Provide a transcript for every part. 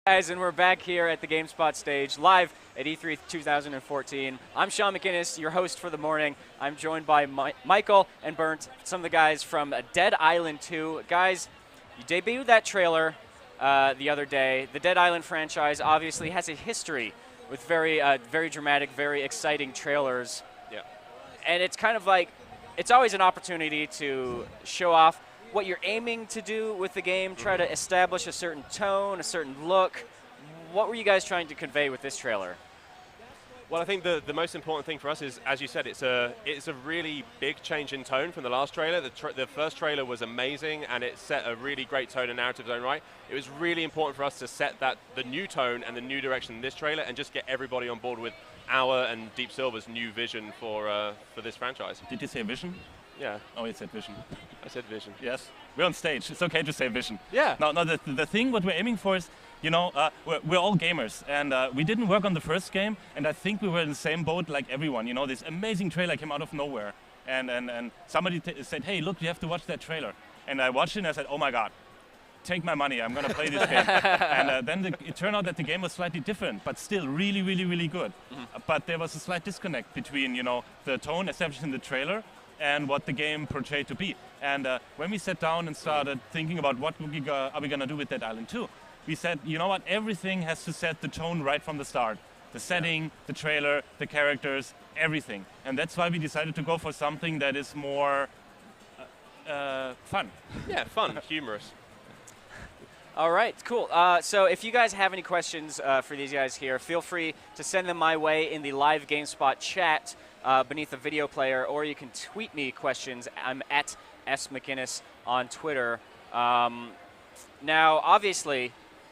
Guys, and we're back here at the GameSpot stage, live at E3 2014. I'm Sean McInnes, your host for the morning. I'm joined by Michael and Bernd, some of the guys from Dead Island 2. Guys, you debuted that trailer the other day. The Dead Island franchise obviously has a history with very dramatic, very exciting trailers. Yeah. And it's kind of like, it's always an opportunity to show off what you're aiming to do with the game, try to establish a certain tone, a certain look. What were you guys trying to convey with this trailer? Well, I think the most important thing for us is, as you said, it's a really big change in tone from the last trailer. The first trailer was amazing, and it set a really great tone and narrative zone right. It was really important for us to set the new tone and the new direction in this trailer, and just get everybody on board with our and Deep Silver's new vision for this franchise. Did you say vision? Yeah. Oh, you said vision. I said vision. Yes. We're on stage. It's okay to say vision. Yeah. No, the thing what we're aiming for is, you know, we're all gamers, and we didn't work on the first game, and I think we were in the same boat like everyone. You know, this amazing trailer came out of nowhere, and somebody said, hey, look, you have to watch that trailer. And I watched it and I said, oh my God, take my money, I'm going to play this game. And then it turned out that the game was slightly different, but still really, really, really good. But there was a slight disconnect between, you know, the tone established in the trailer and what the game portrayed to be. And when we sat down and started thinking about what are we going to do with Dead Island 2, we said, you know what, everything has to set the tone right from the start. The setting, the trailer, the characters, everything. And that's why we decided to go for something that is more fun. Yeah, fun, humorous. All right, cool. So if you guys have any questions for these guys here, feel free to send them my way in the live GameSpot chat beneath the video player, or you can tweet me questions. I'm at smcInnes on Twitter. Now, obviously,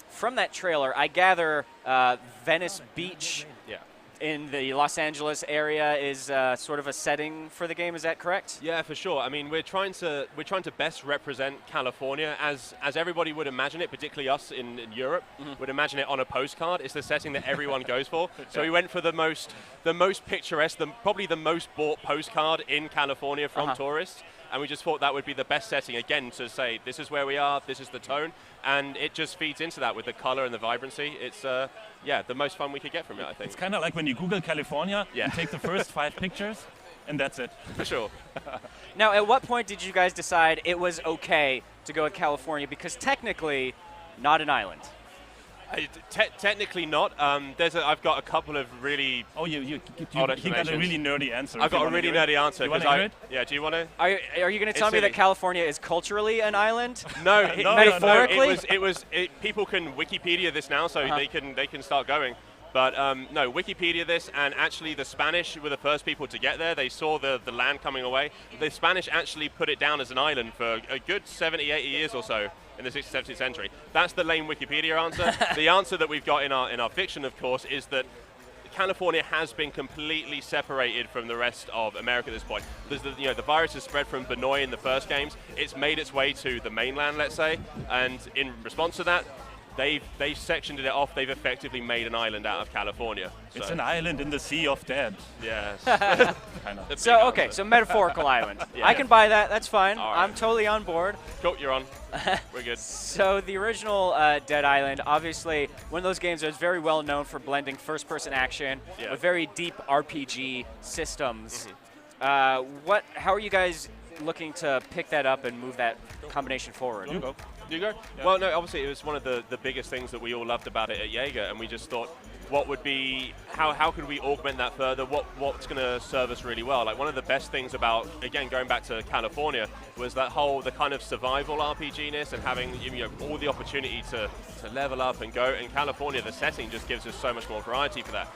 from that trailer, I gather Venice Beach in the Los Angeles area is sort of a setting for the game. Is that correct? Yeah, for sure. I mean, we're trying to best represent California as everybody would imagine it, particularly us in Europe would imagine it on a postcard. It's the setting that everyone goes for. So we went for the most picturesque, probably the most bought postcard in California from tourists. And we just thought that would be the best setting, again, to say, this is where we are, this is the tone, and it just feeds into that with the color and the vibrancy. It's, yeah, the most fun we could get from it, I think. It's kind of like when you Google California, you take the first 5 pictures, and that's it. For sure. Now, at what point did you guys decide it was okay to go with California? Because technically, not an island. Technically not. I've got a couple of really. Oh, he got a really nerdy answer. I've got a really nerdy answer. You want to hear it? Yeah. Do you want to? Are you going to tell me that California is culturally an island? No, metaphorically. No, people can Wikipedia this now, so they can start going. But no, Wikipedia this, and actually the Spanish were the first people to get there. They saw the land coming away. The Spanish actually put it down as an island for a good 70, 80 years or so in the 16th, 17th century. That's the lame Wikipedia answer. The answer that we've got in our fiction, of course, is that California has been completely separated from the rest of America at this point. The virus has spread from Benoi in the first games. It's made its way to the mainland, let's say, and in response to that, they've sectioned it off. They've effectively made an island out of California. It's an island in the Sea of Dead. Yes. Kind of. So, okay, so metaphorical island. Yeah. I can buy that. That's fine. All right. I'm totally on board. Cool, you're on. We're good. So the original Dead Island, obviously, one of those games that is very well known for blending first-person action with very deep RPG systems. How are you guys looking to pick that up and move that combination forward? You go. You go? Yeah. Well, no, obviously it was one of the biggest things that we all loved about it at Jaeger, and we just thought, what would be, how could we augment that further? What's going to serve us really well? Like, one of the best things about, again, going back to California, was the kind of survival RPG-ness and having all the opportunity to level up and go. In California, the setting just gives us so much more variety for that.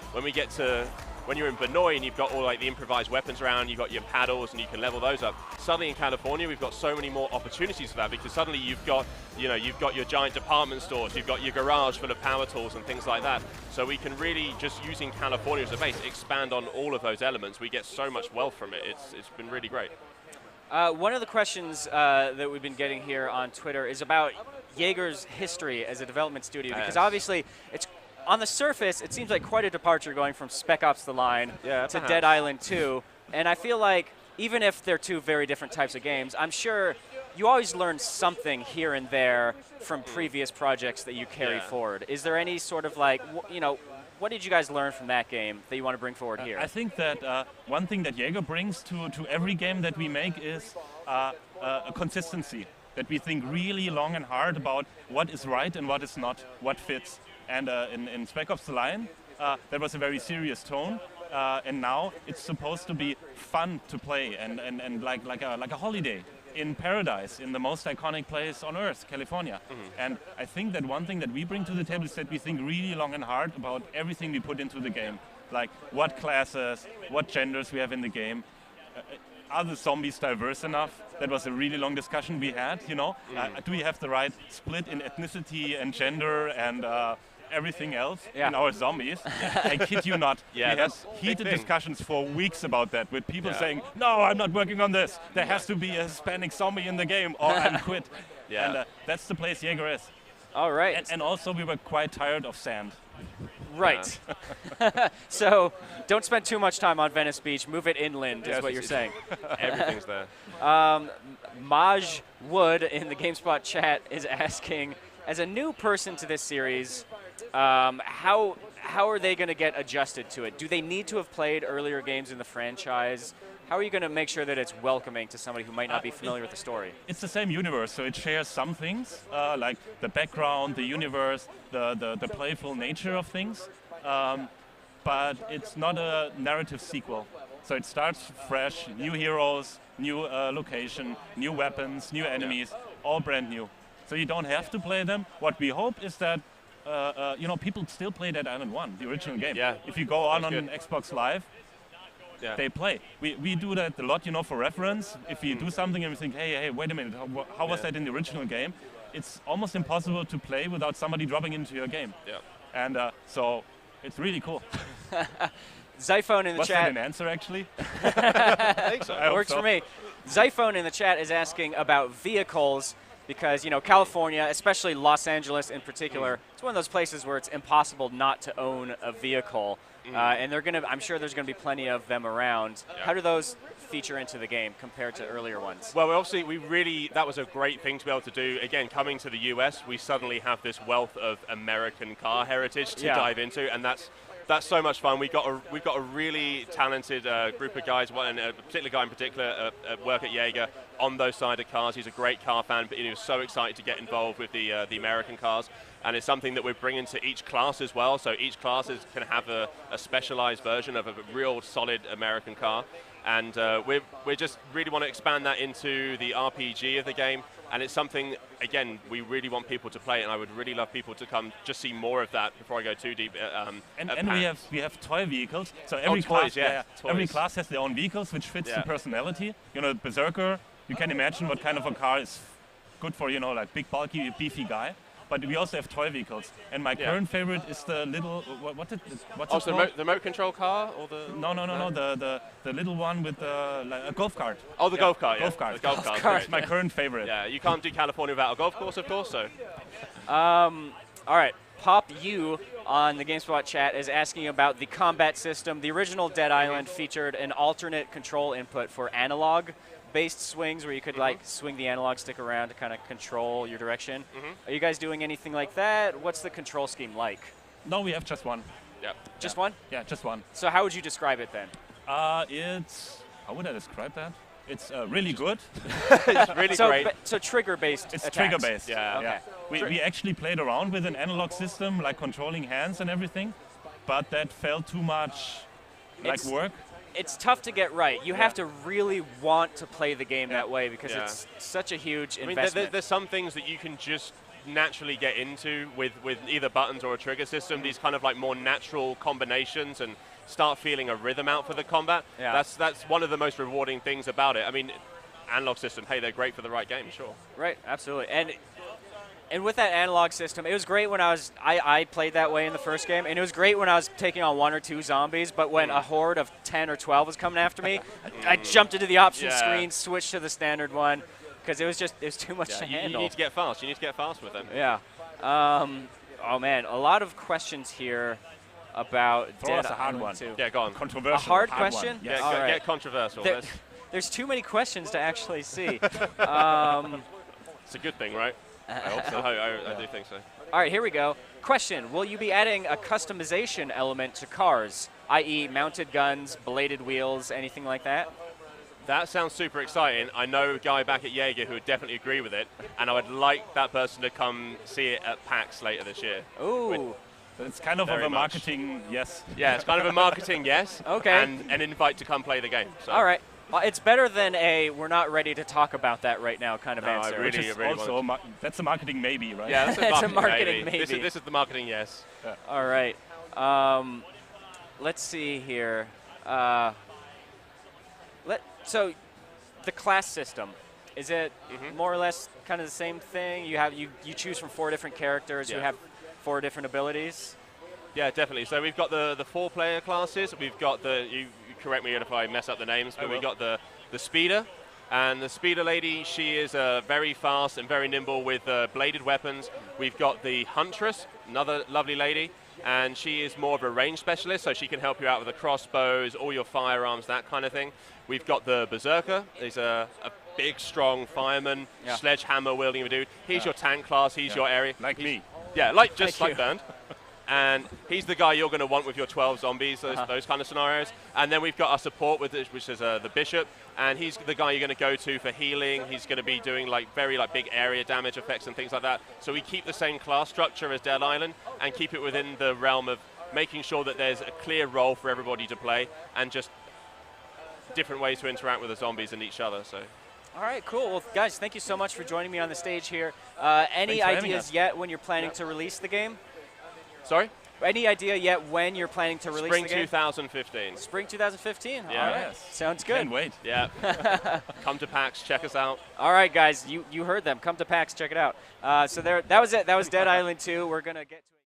When you're in Benoi and you've got all like the improvised weapons around, you've got your paddles and you can level those up. Suddenly in California, we've got so many more opportunities for that, because suddenly you've got your giant department stores, you've got your garage full of power tools and things like that. So we can really, just using California as a base, expand on all of those elements. We get so much wealth from it. It's been really great. One of the questions that we've been getting here on Twitter is about Jaeger's history as a development studio, because obviously it's on the surface, it seems like quite a departure going from Spec Ops: The Line to Dead Island 2. And I feel like even if they're two very different types of games, I'm sure you always learn something here and there from previous projects that you carry forward. Is there any sort of like, what did you guys learn from that game that you want to bring forward here? I think that one thing that Jaeger brings to every game that we make is a consistency. That we think really long and hard about what is right and what is not, what fits. And in Spec Ops: The Line, there was a very serious tone. And now it's supposed to be fun to play and like a holiday in paradise, in the most iconic place on Earth, California. And I think that one thing that we bring to the table is that we think really long and hard about everything we put into the game. Like what classes, what genders we have in the game. Are the zombies diverse enough? That was a really long discussion we had, Do we have the right split in ethnicity and gender and everything else in our zombies? I kid you not. We had heated discussions for weeks about that, with people saying, no, I'm not working on this. There has to be a Hispanic zombie in the game or I'm quit. And that's the place Jaeger is. All right. And also we were quite tired of sand. Right. So don't spend too much time on Venice Beach. Move it inland is what you're saying. Everything's there. Maj Wood in the GameSpot chat is asking, as a new person to this series, how are they going to get adjusted to it? Do they need to have played earlier games in the franchise? How are you going to make sure that it's welcoming to somebody who might not be familiar with the story? It's the same universe, so it shares some things, like the background, the universe, the playful nature of things, but it's not a narrative sequel. So it starts fresh, new heroes, new location, new weapons, new enemies, all brand new. So you don't have to play them. What we hope is that people still play Dead Island 1, the original game. Yeah, if you go on Xbox Live, they play. We do that a lot, for reference. If we do something and we think, hey, wait a minute, how was that in the original game? It's almost impossible to play without somebody dropping into your game. Yeah. And so it's really cool. Zyphone in the was chat. Was that an answer, actually? I think so. It works for me. Zyphone in the chat is asking about vehicles. Because, California, especially Los Angeles in particular, it's one of those places where it's impossible not to own a vehicle. And I'm sure there's going to be plenty of them around. Yeah. How do those feature into the game compared to earlier ones? Well, obviously, that was a great thing to be able to do. Again, coming to the US, we suddenly have this wealth of American car heritage to dive into, and that's so much fun. We've got a really talented group of guys, and a particular guy in particular at work at Jaeger on those side of cars. He's a great car fan, but he was so excited to get involved with the American cars. And it's something that we're bringing to each class as well. So each class can have a specialized version of a real solid American car. And we just really want to expand that into the RPG of the game. And it's something, again, we really want people to play, and I would really love people to come just see more of that before I go too deep. And we have toy vehicles. So every every class has their own vehicles, which fits the personality. Berserker, you can imagine what kind of a car is good for, like big, bulky, beefy guy. But we also have toy vehicles, and my current favorite is the little what's it called? The remote control car, or the no, the little one with a golf cart. Oh, the golf cart. Golf cart. The golf cart. It's my current favorite. Yeah, you can't do California without a golf course, of course. So. All right, Pop U on the GameSpot chat is asking about the combat system. The original Dead Island featured an alternate control input for analog-based swings where you could swing the analog stick around to kind of control your direction. Are you guys doing anything like that? What's the control scheme like? No, we have just one. Yeah. Just one? Yeah, just one. So how would you describe it then? How would I describe that? It's really good. It's really great. So trigger-based It's attacks. trigger-based. Yeah. Okay. Yeah. We actually played around with an analog system, like controlling hands and everything, but that felt too much like work. It's tough to get right. You have to really want to play the game that way because it's such a huge investment. There's some things that you can just naturally get into with either buttons or a trigger system, these kind of like more natural combinations, and start feeling a rhythm out for the combat. Yeah. That's one of the most rewarding things about it. I mean, analog system, hey, they're great for the right game, sure. Right, absolutely. And with that analog system, it was great when I played that way in the first game, and it was great when I was taking on 1 or 2 zombies, but when a horde of 10 or 12 was coming after me, I jumped into the option screen, switched to the standard one, because it was too much to handle. You need to get fast. You need to get fast with them. Yeah. Oh, man, a lot of questions here about Throw Dead us a hard Island one. 2. Yeah, go on. Controversial. A hard question? One. Yes. Get controversial. There's too many questions to actually see. It's a good thing, right? I hope so. I do think so. All right, here we go. Question, will you be adding a customization element to cars, i.e. mounted guns, bladed wheels, anything like that? That sounds super exciting. I know a guy back at Jaeger who would definitely agree with it, and I would like that person to come see it at PAX later this year. Ooh. It's kind of Very a much. marketing yes. Yeah, it's kind of a marketing yes, Okay. and an invite to come play the game. So. All right. Well, it's better than a we're not ready to talk about that right now kind of No, I answer. really- Which is really also that's a marketing maybe, right? Yeah, that's It's a a marketing, marketing maybe. maybe. This is the marketing yes. All right. Let's see here. So the class system, is it more or less kind of the same thing? You choose from 4 different characters who Yeah. have 4 different abilities? Yeah, definitely. So we've got the 4-player classes. We've got you correct me if I mess up the names, but we've got the speeder. And the speeder lady, she is very fast and very nimble with bladed weapons. We've got the huntress, another lovely lady, and she is more of a range specialist, so she can help you out with the crossbows, all your firearms, that kind of thing. We've got the berserker. He's a big, strong fireman, sledgehammer wielding dude. He's your tank class. He's your area. Like me. Yeah, just like Bernd. And he's the guy you're going to want with your 12 zombies, those kind of scenarios. And then we've got our support, which is the bishop, and he's the guy you're going to go to for healing. He's going to be doing very big area damage effects and things like that. So we keep the same class structure as Dead Island and keep it within the realm of making sure that there's a clear role for everybody to play and just different ways to interact with the zombies and each other. So. All right, cool. Well, guys, thank you so much for joining me on the stage here. Any Thanks for having ideas us. yet when you're planning to release the game? Sorry? Any idea yet when you're planning to release Spring the game? 2015. Spring 2015? Yeah. All right. Yes. Sounds good. Can't wait. Yeah. Come to PAX, check us out. All right, guys, you heard them. Come to PAX, check it out. So that was it. That was Dead Island 2. We're going to get to